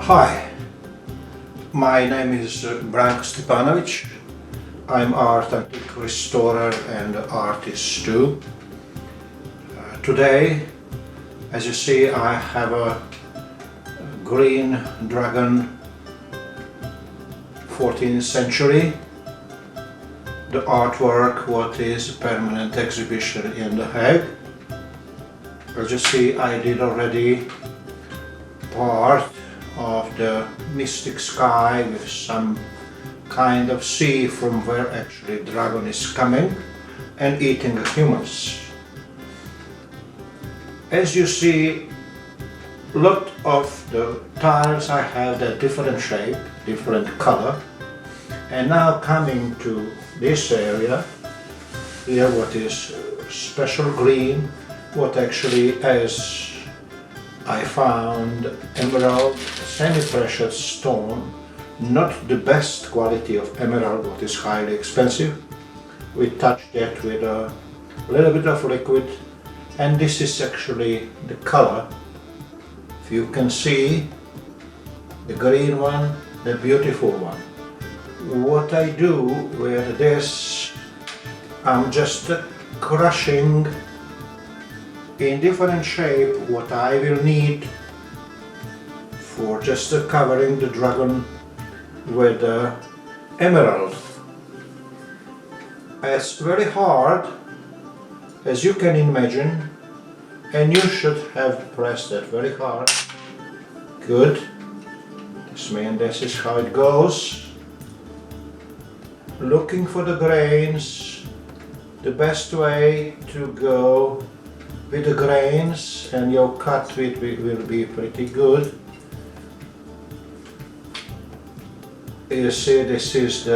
Hi, my name is Branko Stipanovic. I'm art antique restorer and artist too. Today, as you see, I have a green dragon 14th century. The artwork what is a permanent exhibition in The Hague. As you see, I did already part of the mystic sky with some kind of sea from where actually the dragon is coming and eating the humans. As you see, a lot of the tiles I have that different shape, different color, and now coming to this area here, what is special green, what actually as I found emerald, semi-precious stone, not the best quality of emerald, what is highly expensive. We touched that with a little bit of liquid, and this is actually the color. If you can see the green one, the beautiful one. What I do with this, I'm just crushing in different shape what I will need for just covering the dragon with emerald. It's very hard, as you can imagine, and you should have pressed that very hard. Good. This is how it goes. Looking for the grains, the best way to go with the grains, and your cut will be pretty good. You see, this is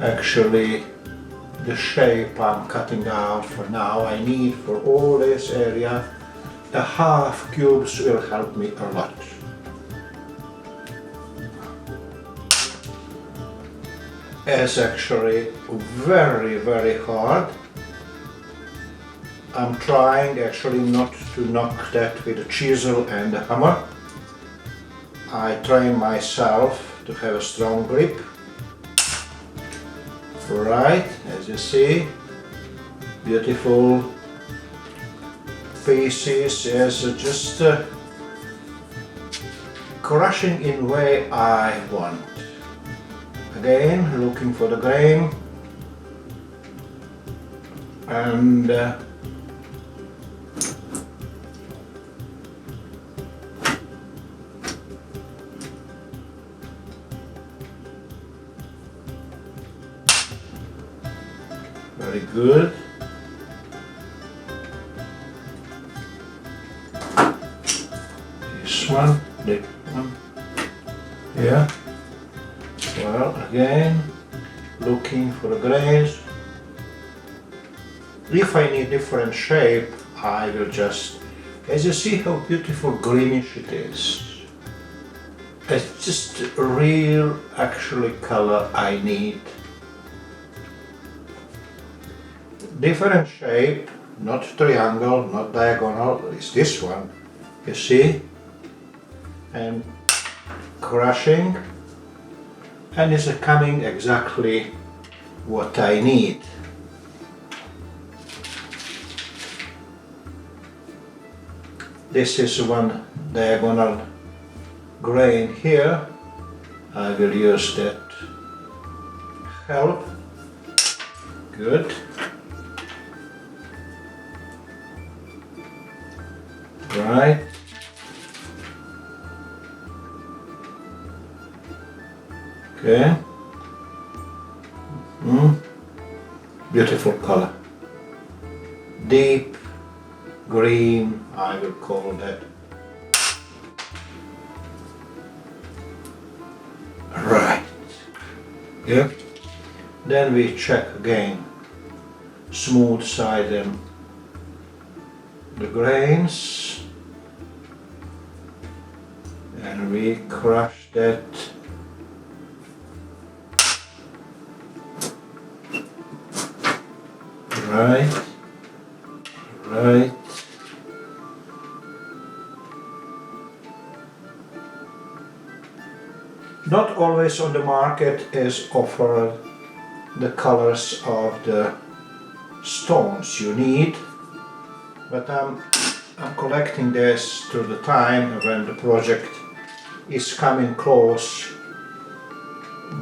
actually the shape I'm cutting out for now. I need for all this area a half cubes will help me a lot. It's actually very hard. I'm trying actually not to knock that with a chisel and a hammer. I train myself to have a strong grip. Right, as you see, beautiful pieces as just crushing in way I want. Again, looking for the grain and very good. This one, yeah. Well, again, looking for the grains. If I need different shape, I will just, as you see how beautiful greenish it is. It's just a real actually color I need. Different shape, not triangle, not diagonal, it's this one, you see, and crushing, and it's coming exactly what I need. This is one diagonal grain here. I will use that help. Good. Right. Okay. Beautiful color. Deep green, I will call that. Right. Yeah. Then we check again. Smooth side and the grains. And we crush that. Right. Not always on the market is offered the colors of the stones you need, but I'm collecting this through the time. When the project is coming close,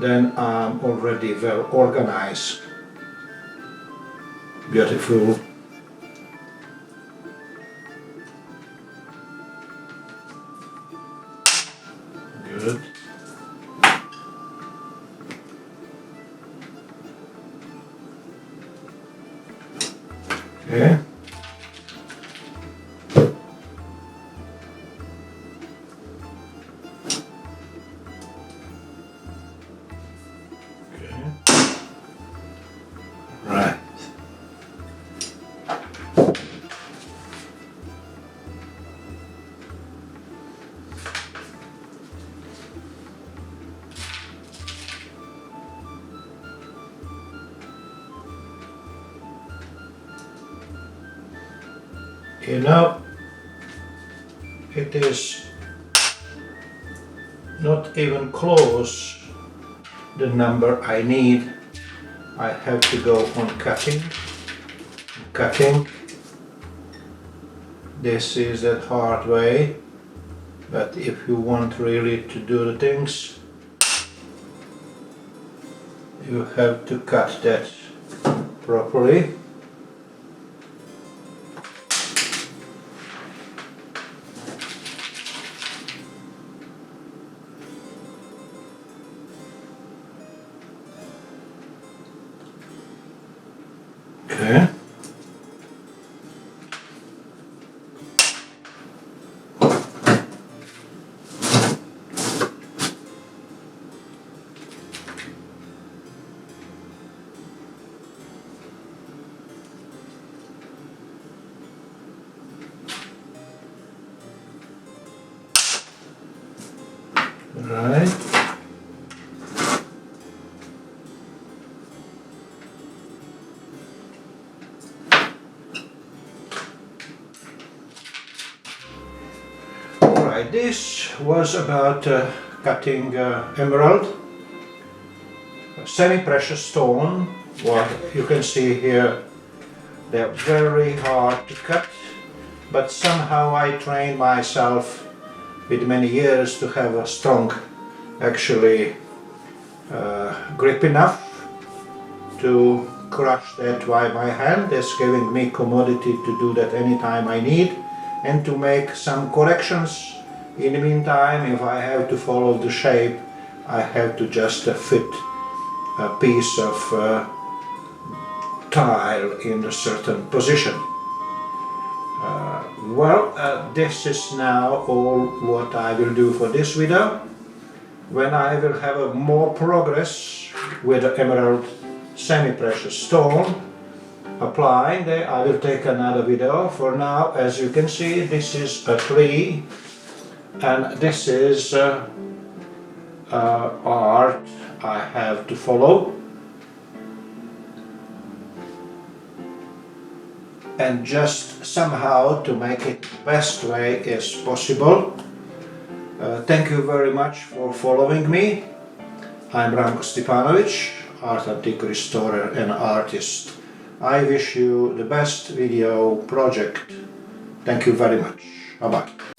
then I'm already well organized. Beautiful. Good. Okay. Right. You know, it is not even close the number I need. I have to go on cutting. This is that hard way, but if you want really to do the things, you have to cut that properly. Okay. Right. Alright, this was about cutting emerald, semi-precious stone. What you can see here, they're very hard to cut, but somehow I trained myself with many years to have a strong, actually, grip enough to crush that by my hand. That's giving me commodity to do that anytime I need, and to make some corrections. In the meantime, if I have to follow the shape, I have to just fit a piece of tile in a certain position. This is now all what I will do for this video. When I will have a more progress with the emerald semi-precious stone applying there, I will take another video. For now, as you can see, this is a tree, and this is art I have to follow, and just somehow to make it the best way is possible. Thank you very much for following me. I'm Branko Stipanovic, art antique restorer and artist. I wish you the best video project. Thank you very much. Bye bye.